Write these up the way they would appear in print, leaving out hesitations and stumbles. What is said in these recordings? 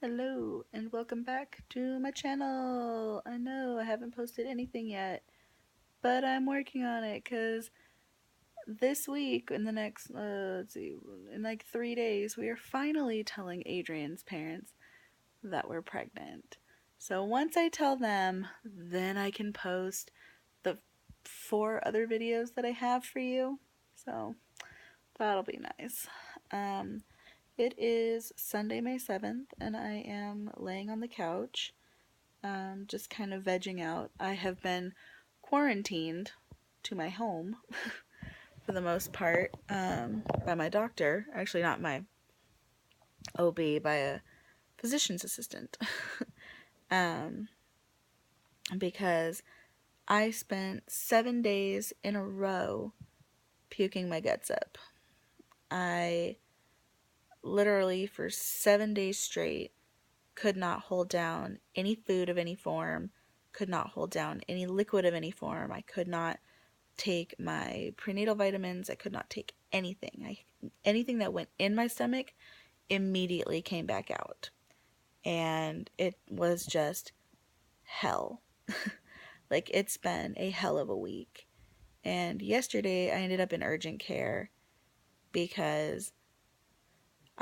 Hello and welcome back to my channel. I know I haven't posted anything yet, but I'm working on it because this week, in the next, let's see, in like 3 days, we are finally telling Adrian's parents that we're pregnant. So once I tell them, then I can post the 4 other videos that I have for you. So that'll be nice. Um, it is Sunday, May 7th, and I am laying on the couch, just kind of vegging out. I have been quarantined to my home for the most part, by my doctor. Actually, not my OB, by a physician's assistant. um, because I spent 7 days in a row puking my guts up. I literally, for 7 days straight, could not hold down any food of any form, could not hold down any liquid of any form. I could not take my prenatal vitamins. I could not take anything. Anything that went in my stomach immediately came back out. And it was just hell. Like, it's been a hell of a week. And yesterday I ended up in urgent care because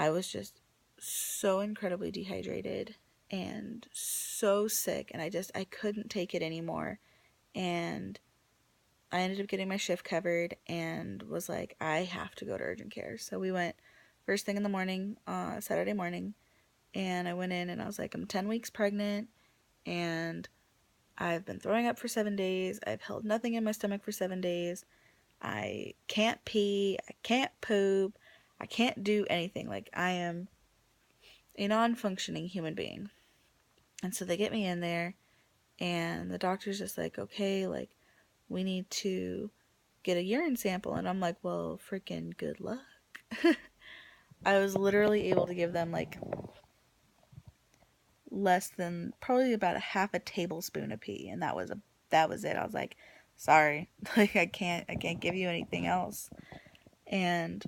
I was just so incredibly dehydrated and so sick, and I couldn't take it anymore. And I ended up getting my shift covered and was like, I have to go to urgent care. So we went first thing in the morning, Saturday morning, and I went in and I was like, I'm 10 weeks pregnant and I've been throwing up for 7 days. I've held nothing in my stomach for 7 days. I can't pee. I can't poop. I can't do anything. Like, I am a non functioning human being. And so they get me in there, and the doctor's just like, okay, like, we need to get a urine sample. And I'm like, well, freaking good luck. I was literally able to give them like less than probably about a half a tablespoon of pee, and that was it. I was like, sorry, like I can't give you anything else. And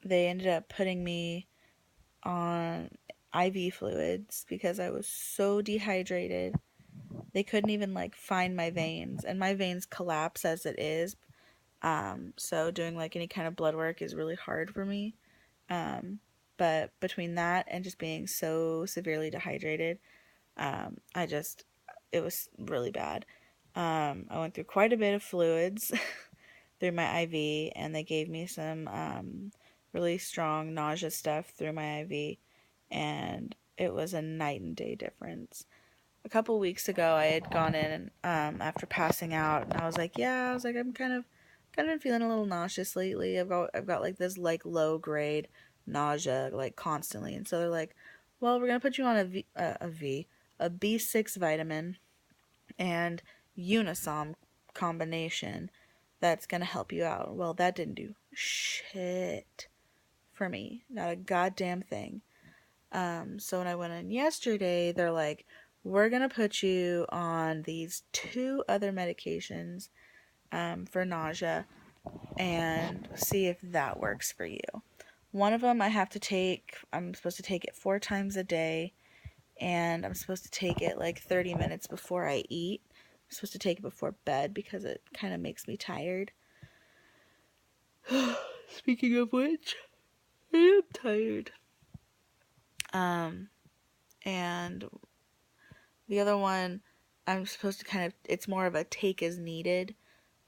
they ended up putting me on IV fluids because I was so dehydrated. They couldn't even like find my veins, and my veins collapse as it is. So doing like any kind of blood work is really hard for me. Um, but between that and just being so severely dehydrated, I just, it was really bad. I went through quite a bit of fluids through my IV, and they gave me some really strong nausea stuff through my IV, and it was a night and day difference. A couple weeks ago, I had gone in after passing out, and I was like, yeah, I was like, I'm kind of been feeling a little nauseous lately. I've got like this like low grade nausea like constantly, and so they're like, well, we're gonna put you on a B6 vitamin and Unisom combination that's gonna help you out. Well, that didn't do shit for me, not a goddamn thing. So when I went in yesterday, they're like, we're gonna put you on these 2 other medications for nausea and see if that works for you. One of them I'm supposed to take it 4 times a day, and I'm supposed to take it like 30 minutes before I eat. I'm supposed to take it before bed because it kind of makes me tired. Speaking of which, I am tired. Um, and the other one, I'm supposed to it's more of a take as needed.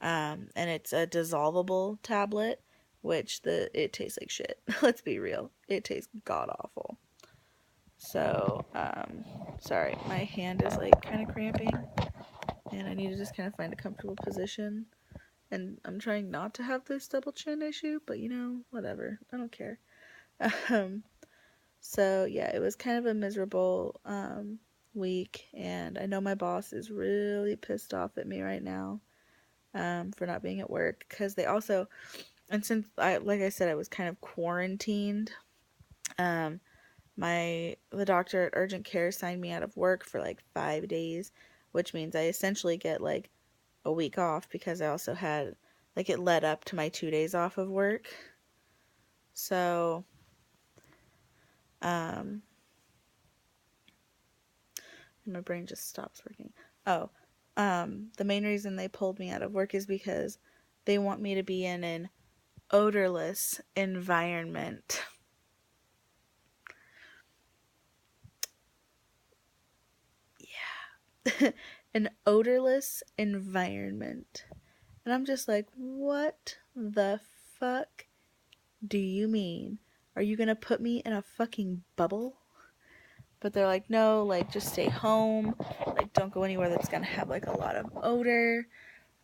And it's a dissolvable tablet, which it tastes like shit. Let's be real. It tastes god awful. So, sorry, my hand is like kind of cramping, and I need to just kind of find a comfortable position. And I'm trying not to have this double chin issue, but whatever. I don't care. Um, so yeah, it was kind of a miserable week, and I know my boss is really pissed off at me right now for not being at work because they also, and since like I said, I was kind of quarantined. Um, the doctor at urgent care signed me out of work for like 5 days, which means I essentially get like a week off because I also had like it led up to my 2 days off of work. So, um, My brain just stops working. Oh, the main reason they pulled me out of work is because they want me to be in an odorless environment. Yeah. An odorless environment. And I'm just like, what the fuck do you mean? Are you gonna put me in a fucking bubble? But they're like, no, like, just stay home. Like, don't go anywhere that's gonna have, like, a lot of odor.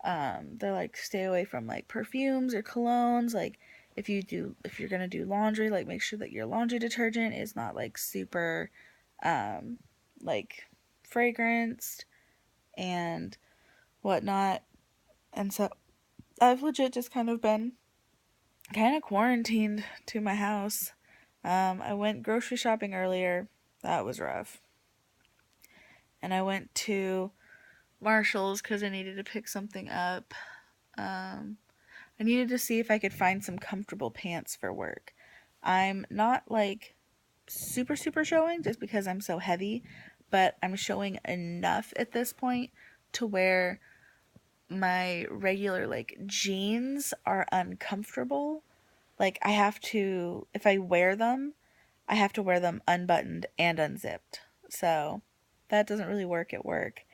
They're like, stay away from, like, perfumes or colognes. Like, if you're gonna do laundry, like, make sure that your laundry detergent is not, like, super, like, fragranced and whatnot. And so I've legit just kind of been kind of quarantined to my house. I went grocery shopping earlier. That was rough. And I went to Marshall's because I needed to pick something up. I needed to see if I could find some comfortable pants for work. I'm not like super, super showing just because I'm so heavy, but I'm showing enough at this point to where my regular like jeans are uncomfortable. Like I have to, if I wear them, I have to wear them unbuttoned and unzipped. So that doesn't really work at work.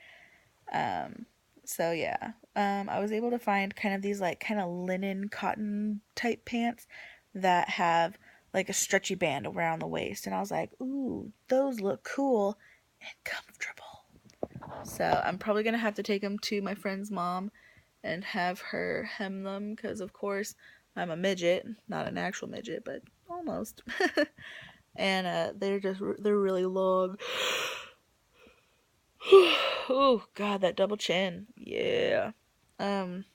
Um, so yeah, I was able to find kind of these like kind of linen cotton type pants that have like a stretchy band around the waist, and I was like, ooh, those look cool and comfortable. So I'm probably gonna have to take them to my friend's mom and have her hem them because of course I'm a midget, not an actual midget, but almost. And they're really long. Oh god, that double chin. Yeah. Um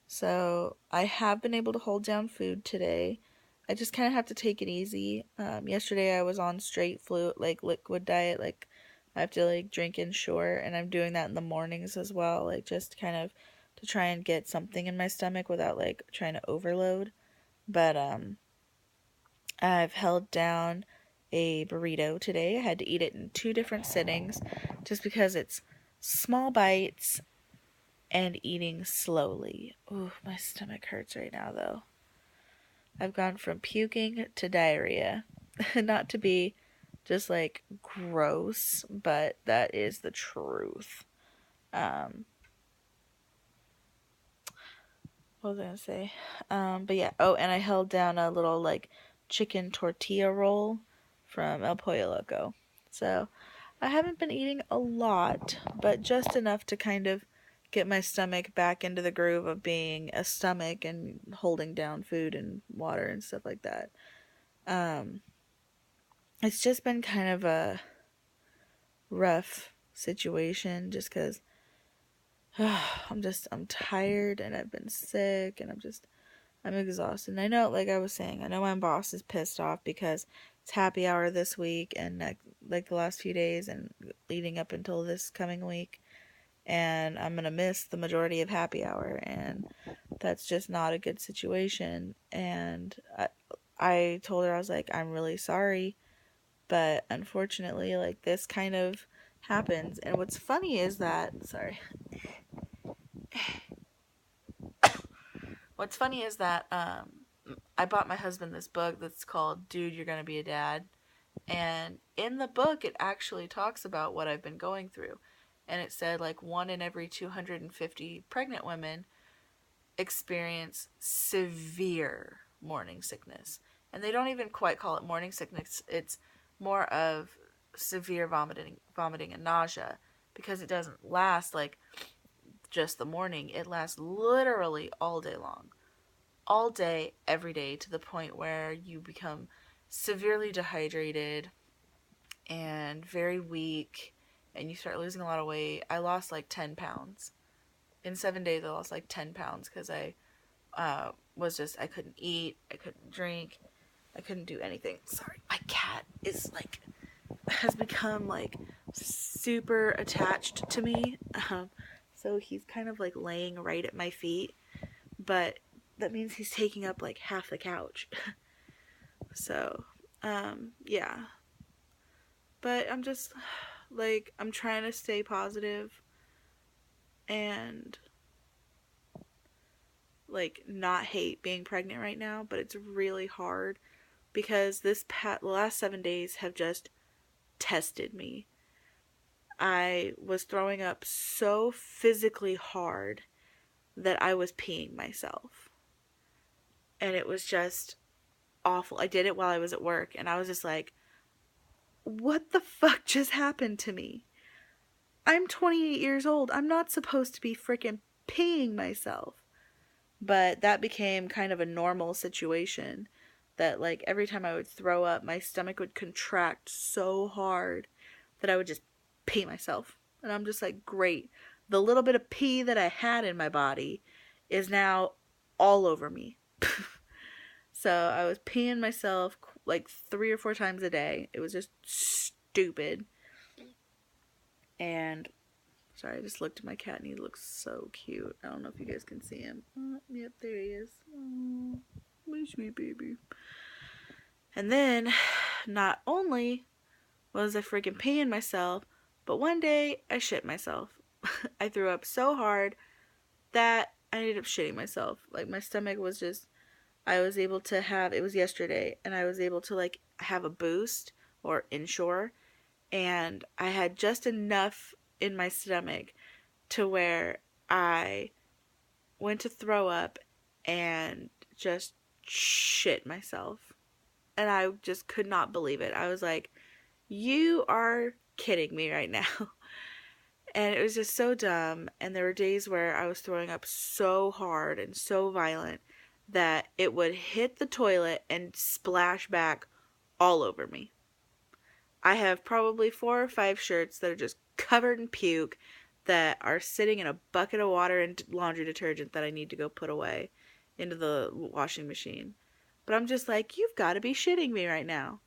so I have been able to hold down food today. I just kind of have to take it easy. Yesterday I was on straight fluid, like liquid diet, like I have to like drink Ensure, and I'm doing that in the mornings as well, like just kind of to try and get something in my stomach without like trying to overload. But I've held down a burrito today. I had to eat it in 2 different sittings just because it's small bites and eating slowly. Ooh, my stomach hurts right now though. I've gone from puking to diarrhea. Not to be just like gross, but that is the truth. Um, what was I gonna say? But yeah. Oh, and I held down a little like chicken tortilla roll from El Pollo Loco. So I haven't been eating a lot, but just enough to kind of get my stomach back into the groove of being a stomach and holding down food and water and stuff like that. Um, it's just been kind of a rough situation just because I'm tired and I've been sick and I'm exhausted. And I know, like I was saying, I know my boss is pissed off because it's happy hour this week and like the last few days and leading up until this coming week. And I'm gonna miss the majority of happy hour, and that's just not a good situation. And I told her, I was like, I'm really sorry, but unfortunately, like this kind of happens. And what's funny is that, sorry, what's funny is that I bought my husband this book that's called Dude, You're Gonna Be a Dad. And in the book, it actually talks about what I've been going through. And it said like 1 in every 250 pregnant women experience severe morning sickness. And they don't even quite call it morning sickness. It's more of severe vomiting and nausea because it doesn't last like just the morning. It lasts literally all day long. All day, every day, to the point where you become severely dehydrated and very weak and you start losing a lot of weight. I lost like 10 pounds. In 7 days, I lost like 10 pounds because I couldn't eat, I couldn't drink, I couldn't do anything. Sorry, my cat is like, has become like super attached to me. So he's kind of like laying right at my feet, but that means he's taking up like half the couch. So, yeah. But I'm just, like, I'm trying to stay positive and, like, not hate being pregnant right now, but it's really hard because the last 7 days have just tested me. I was throwing up so physically hard that I was peeing myself. And it was just awful. I did it while I was at work, and I was just like, what the fuck just happened to me? I'm 28 years old. I'm not supposed to be freaking peeing myself. But that became kind of a normal situation that, like, every time I would throw up, my stomach would contract so hard that I would just pee myself. And I'm just like, great. The little bit of pee that I had in my body is now all over me. So I was peeing myself like 3 or 4 times a day. It was just stupid. And sorry, I just looked at my cat and he looks so cute. I don't know if you guys can see him. Yep, there he is. Oh, my sweet baby. And then, not only was I freaking peeing myself, but one day I shit myself. I threw up so hard that I ended up shitting myself. Like, my stomach was just, I was able to have, it was yesterday, and I was able to, like, have a boost or Ensure, and I had just enough in my stomach to where I went to throw up and just shit myself. And I just could not believe it. I was like, you are kidding me right now. And it was just so dumb. And there were days where I was throwing up so hard and so violent that it would hit the toilet and splash back all over me. I have probably 4 or 5 shirts that are just covered in puke that are sitting in a bucket of water and laundry detergent that I need to go put away into the washing machine. But I'm just like, you've got to be shitting me right now.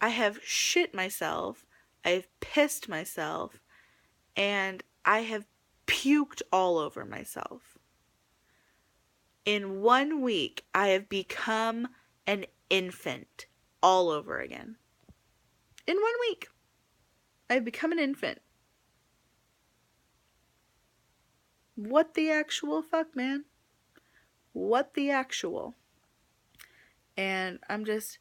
I have shit myself, I've pissed myself, and I have puked all over myself. In 1 week, I have become an infant all over again. In 1 week, I've become an infant. What the actual fuck, man? What the actual? And I'm just,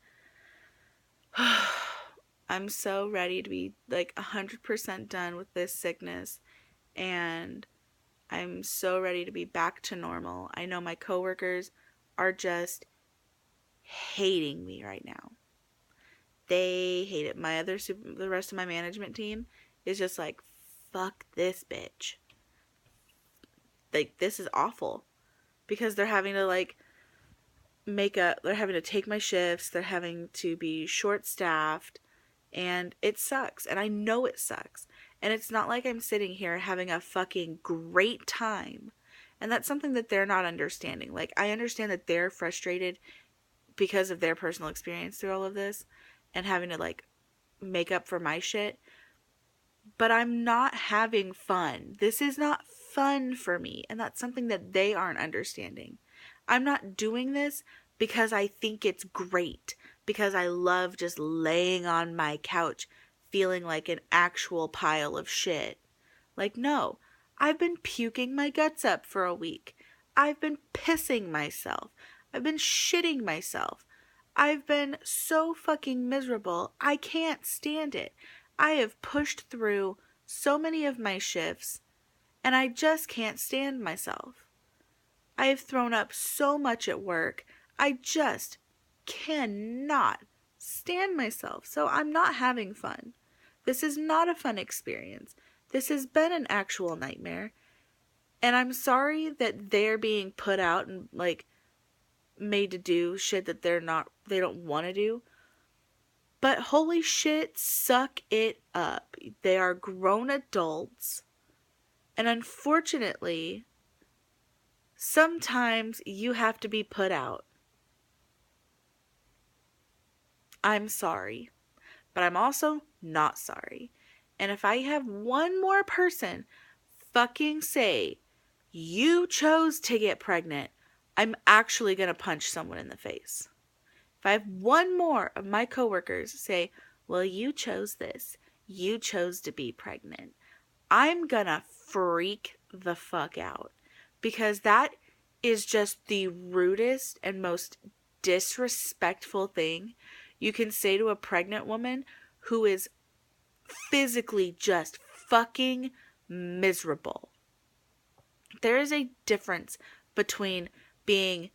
I'm so ready to be like 100% done with this sickness. And I'm so ready to be back to normal. I know my coworkers are just hating me right now. They hate it. The rest of my management team is just like, fuck this bitch. Like, this is awful. Because they're having to, like, they're having to take my shifts. They're having to be short-staffed. And it sucks. And I know it sucks. And it's not like I'm sitting here having a fucking great time. And that's something that they're not understanding. Like, I understand that they're frustrated because of their personal experience through all of this. And having to, like, make up for my shit. But I'm not having fun. This is not fun for me. And that's something that they aren't understanding. I'm not doing this because I think it's great. Because I love just laying on my couch feeling like an actual pile of shit. Like, no. I've been puking my guts up for a week. I've been pissing myself. I've been shitting myself. I've been so fucking miserable. I can't stand it. I have pushed through so many of my shifts, and I just can't stand myself. I have thrown up so much at work, I just cannot stand myself. So I'm not having fun. This is not a fun experience. This has been an actual nightmare. And I'm sorry that they're being put out and, like, made to do shit that they don't want to do. But holy shit, suck it up. They are grown adults. And unfortunately, sometimes you have to be put out. I'm sorry. But I'm also not sorry. And if I have one more person fucking say, you chose to get pregnant, I'm actually going to punch someone in the face. If I have one more of my coworkers say, well, you chose this, you chose to be pregnant. I'm gonna freak the fuck out because that is just the rudest and most disrespectful thing you can say to a pregnant woman who is physically just fucking miserable. There is a difference between being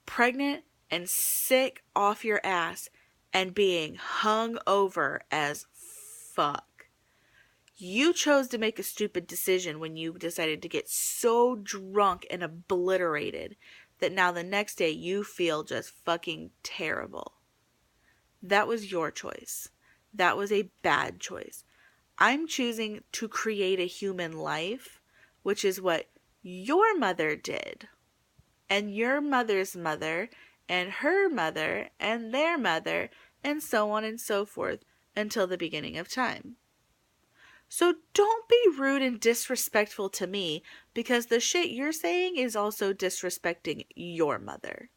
pregnant and sick off your ass and being hung over as fuck. You chose to make a stupid decision when you decided to get so drunk and obliterated that now the next day you feel just fucking terrible. That was your choice. That was a bad choice. I'm choosing to create a human life, which is what your mother did. And your mother's mother, and her mother, and their mother, and so on and so forth until the beginning of time. So don't be rude and disrespectful to me because the shit you're saying is also disrespecting your mother,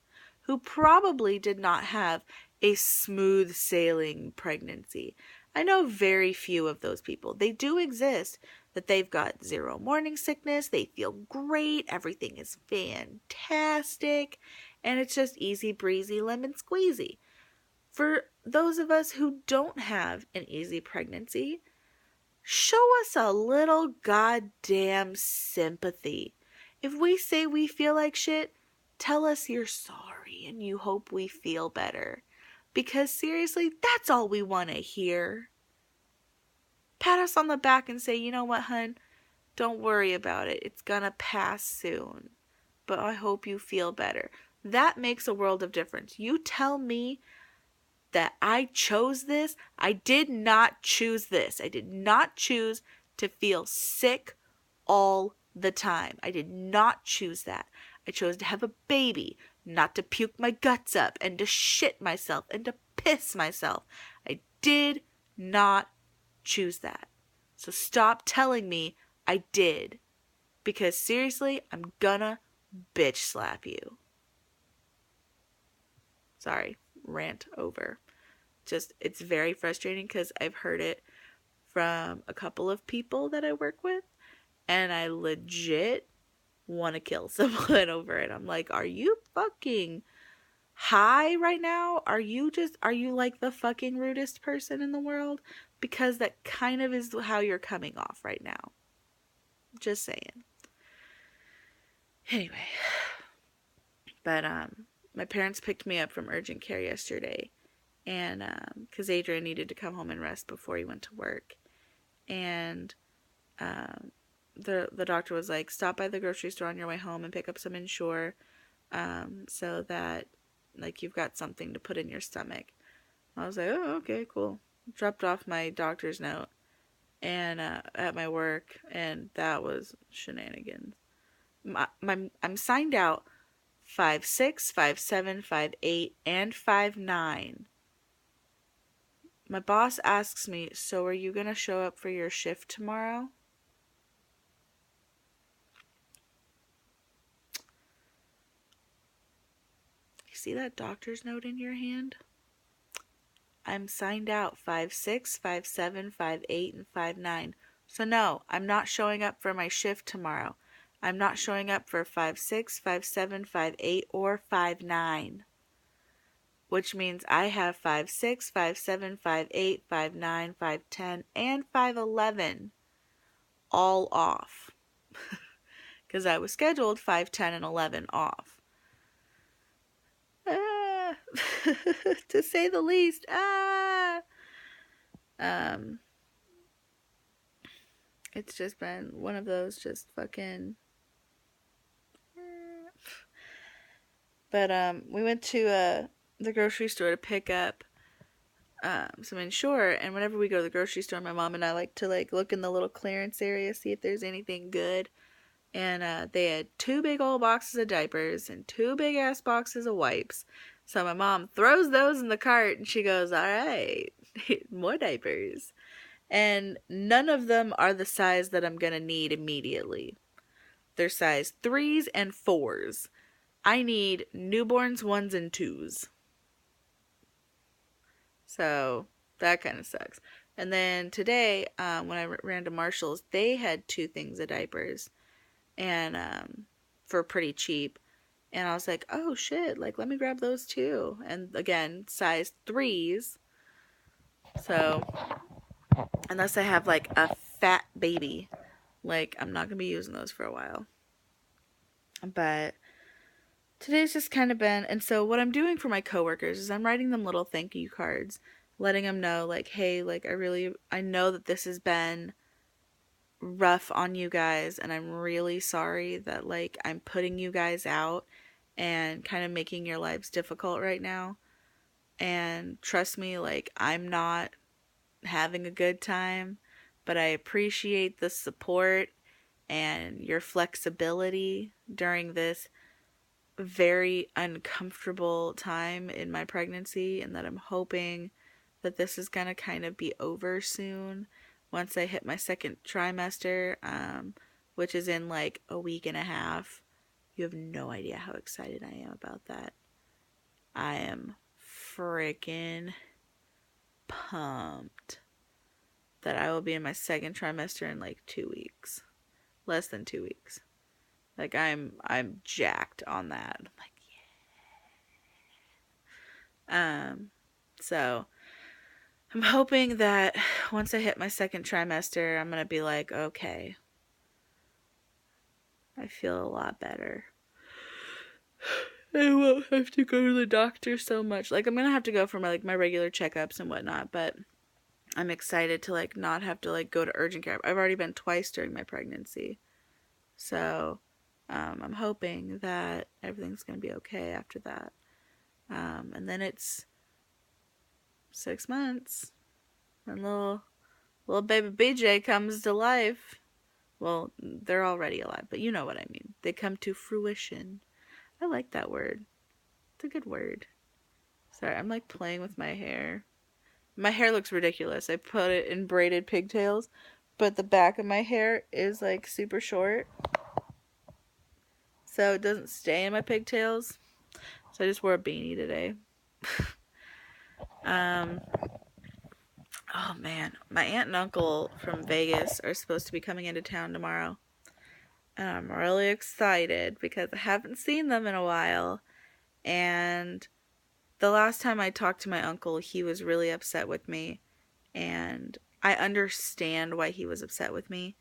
who probably did not have a smooth sailing pregnancy. I know very few of those people. They do exist, that they've got zero morning sickness, they feel great, everything is fantastic, and it's just easy breezy lemon squeezy. For those of us who don't have an easy pregnancy, show us a little goddamn sympathy. If we say we feel like shit, tell us you're sorry and you hope we feel better. Because seriously, that's all we want to hear. Pat us on the back and say, you know what, hun? Don't worry about it. It's gonna pass soon. But I hope you feel better. That makes a world of difference. You tell me that I chose this. I did not choose this. I did not choose to feel sick all the time. I did not choose that. I chose to have a baby, not to puke my guts up and to shit myself and to piss myself. I did not choose that. So stop telling me I did. Because seriously, I'm gonna bitch slap you. Sorry, rant over. Just, it's very frustrating because I've heard it from a couple of people that I work with, and I legit want to kill someone over it. I'm like, are you fucking high right now? Are you like the fucking rudest person in the world? Because that kind of is how you're coming off right now. Just saying. Anyway. But, my parents picked me up from urgent care yesterday. And, because Adrian needed to come home and rest before he went to work. And, the doctor was like, stop by the grocery store on your way home and pick up some Ensure, so that, like, you've got something to put in your stomach. I was like, oh, okay, cool. Dropped off my doctor's note and at my work, and that was shenanigans. I'm signed out 5'6", 5'7", 5'8", and 5'9". My boss asks me, so are you going to show up for your shift tomorrow? You see that doctor's note in your hand? I'm signed out 5'6", 5'7", 5'8", and 5'9". So no, I'm not showing up for my shift tomorrow. I'm not showing up for 5'6", 5'7", 5'8", or 5'9". Which means I have 5'6", 5'7", 5'8", 5'9", 5'10", and 5'11". All off. Because I was scheduled 5'10", and 11 off. To say the least. It's just been one of those just fucking... But, we went to, the grocery store to pick up, some Ensure, and whenever we go to the grocery store, my mom and I like to, like, look in the little clearance area, see if there's anything good, and, they had 2 big old boxes of diapers, and 2 big ass boxes of wipes. So my mom throws those in the cart, and she goes, alright, more diapers. And none of them are the size that I'm gonna need immediately. They're size 3s and 4s. I need newborns 1s and 2s. So, that kind of sucks. And then today, when I ran to Marshall's, they had 2 things of diapers, and for pretty cheap. And I was like, oh shit, like let me grab those too. And again, size 3s. So unless I have like a fat baby, like I'm not gonna be using those for a while. But today's just kind of been, and so what I'm doing for my coworkers is I'm writing them little thank you cards, letting them know like, hey, like I know that this has been rough on you guys, and I'm really sorry that like I'm putting you guys out and kind of making your lives difficult right now. And trust me, like I'm not having a good time, but I appreciate the support and your flexibility during this very uncomfortable time in my pregnancy, and that I'm hoping that this is going to kind of be over soon once I hit my second trimester, which is in like a week and a half. You have no idea how excited I am about that. I am freaking pumped that I will be in my second trimester in like 2 weeks. Less than 2 weeks. Like I'm jacked on that. I'm like, yeah. So I'm hoping that once I hit my second trimester, I'm gonna be like, okay, I feel a lot better. I won't have to go to the doctor so much. Like I'm gonna have to go for my regular checkups and whatnot, but I'm excited to like not have to like go to urgent care. I've already been twice during my pregnancy, so I'm hoping that everything's gonna be okay after that. And then it's 6 months, and little baby BJ comes to life. Well, they're already alive, but you know what I mean. They come to fruition. I like that word. It's a good word. Sorry, I'm like playing with my hair. My hair looks ridiculous. I put it in braided pigtails, but the back of my hair is like super short, so it doesn't stay in my pigtails. So I just wore a beanie today. um, oh man, my aunt and uncle from Vegas are supposed to be coming into town tomorrow. And I'm really excited because I haven't seen them in a while. And the last time I talked to my uncle, he was really upset with me. And I understand why he was upset with me.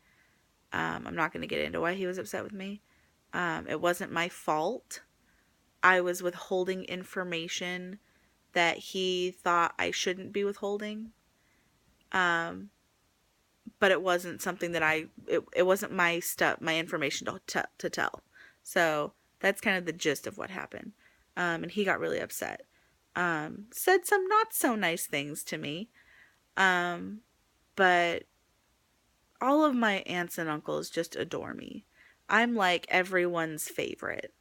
I'm not going to get into why he was upset with me. It wasn't my fault. I was withholding information that he thought I shouldn't be withholding. But it wasn't something that it wasn't my stuff, my information to tell. So that's kind of the gist of what happened. And he got really upset. Said some not so nice things to me. But all of my aunts and uncles just adore me. I'm like everyone's favorite.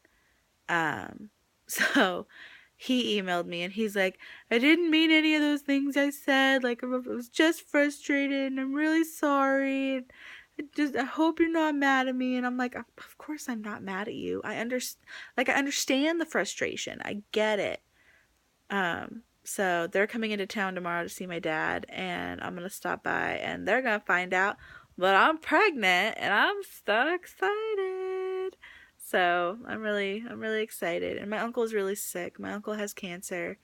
Um, so he emailed me and he's like, I didn't mean any of those things I said. Like, I was just frustrated and I'm really sorry. I hope you're not mad at me. And I'm like, of course I'm not mad at you. I understand the frustration. I get it. So they're coming into town tomorrow to see my dad, and I'm gonna stop by and they're gonna find out that I'm pregnant, and I'm so excited. So I'm really excited. And my uncle is really sick. My uncle has cancer.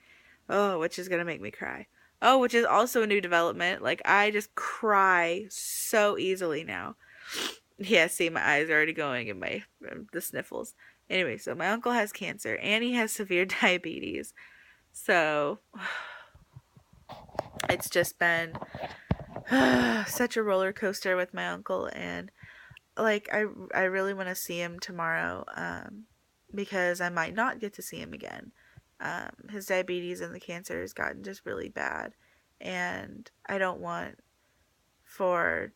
Oh, which is gonna make me cry. Oh, which is also a new development. Like I just cry so easily now. Yeah, see, my eyes are already going in my the sniffles. Anyway, so my uncle has cancer and he has severe diabetes. So it's just been such a roller coaster with my uncle, and like I really want to see him tomorrow, because I might not get to see him again. His diabetes and the cancer has gotten just really bad, and I don't want for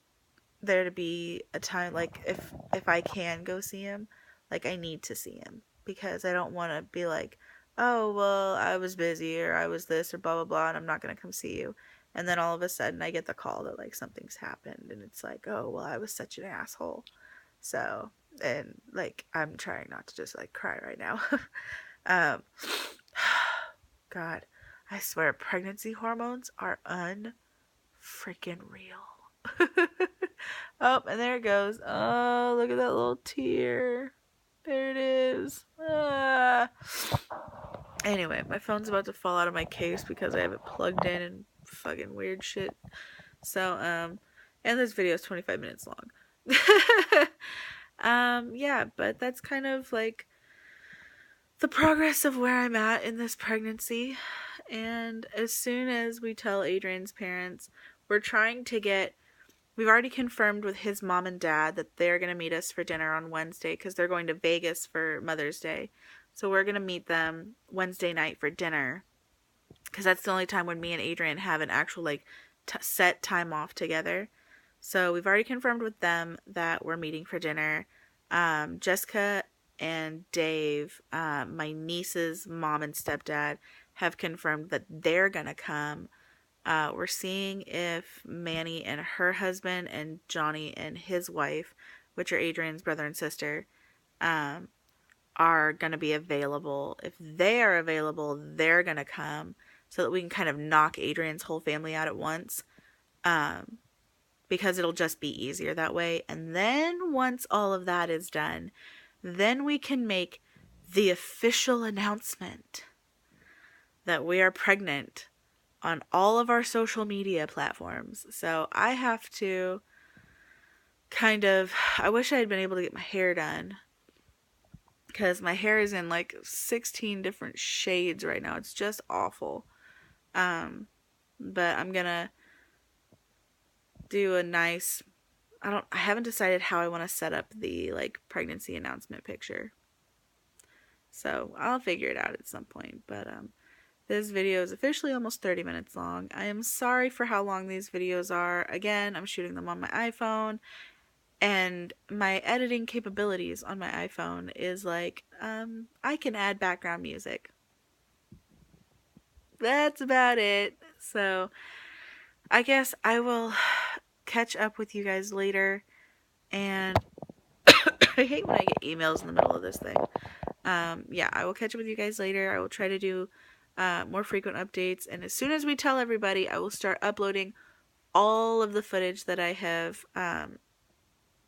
there to be a time like if I can go see him, like I need to see him because I don't want to be like, oh well, I was busy or I was this or blah blah blah and I'm not going to come see you. And then all of a sudden I get the call that like something's happened and it's like, oh well, I was such an asshole. So, and like I'm trying not to just like cry right now. um God, I swear pregnancy hormones are unfucking freaking real. Oh, and there it goes. Oh, look at that little tear. There it is. Ah. Anyway, my phone's about to fall out of my case because I have it plugged in and fucking weird shit. So, and this video is 25 minutes long. Yeah, but that's kind of like the progress of where I'm at in this pregnancy. And as soon as we tell Adrian's parents, we've already confirmed with his mom and dad that they're going to meet us for dinner on Wednesday because they're going to Vegas for Mother's Day. So we're going to meet them Wednesday night for dinner because that's the only time when me and Adrian have an actual like set time off together. So we've already confirmed with them that we're meeting for dinner. Jessica and Dave, my niece's mom and stepdad, have confirmed that they're gonna come. We're seeing if Manny and her husband and Johnny and his wife, which are Adrian's brother and sister, are gonna be available. If they are available, they're gonna come so that we can kind of knock Adrian's whole family out at once. Because it'll just be easier that way. And then once all of that is done, then we can make the official announcement that we are pregnant on all of our social media platforms. So I have to I wish I had been able to get my hair done because my hair is in like 16 different shades right now. It's just awful. But I'm gonna do a nice, I haven't decided how I want to set up the like pregnancy announcement picture. So I'll figure it out at some point. But this video is officially almost 30 minutes long. I am sorry for how long these videos are. Again, I'm shooting them on my iPhone, and my editing capabilities on my iPhone is like, I can add background music. That's about it. So I guess I will catch up with you guys later. And I hate when I get emails in the middle of this thing. Yeah, I will catch up with you guys later. I will try to do more frequent updates. And as soon as we tell everybody, I will start uploading all of the footage that I have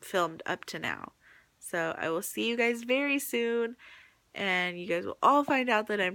filmed up to now. So I will see you guys very soon. And you guys will all find out that I'm